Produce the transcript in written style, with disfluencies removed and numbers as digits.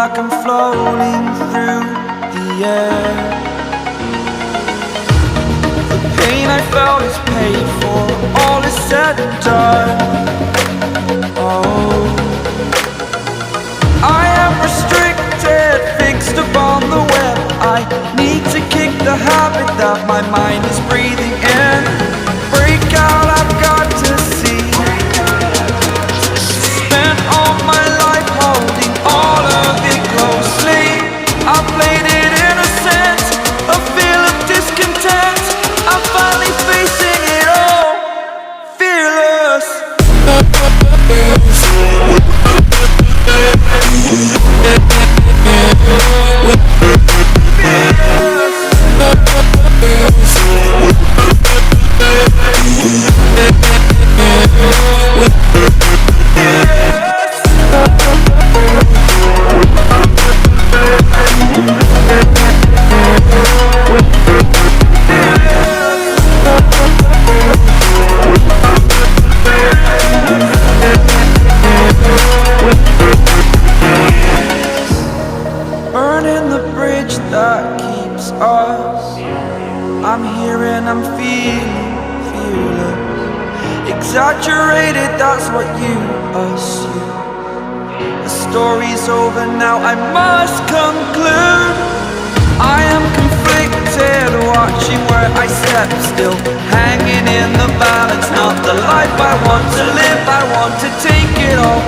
like I'm floating through the air. The pain I felt is paid for, all is said and done. Oh, I am restricted, fixed upon the web. I need to kick the habit that my mind is breathing in. Break out, I've got to see. Spent all my life holding all of it closely. I played it innocent, a feel of discontent. I'm finally facing it all, fearless. Burning the bridge that keeps us. I'm here and I'm feeling fearless. Exaggerated, that's what you assume. The story's over now, I must conclude. I am conflicted, watching where I step still, hanging in the balance. Not the life I want to live, I want to take it all.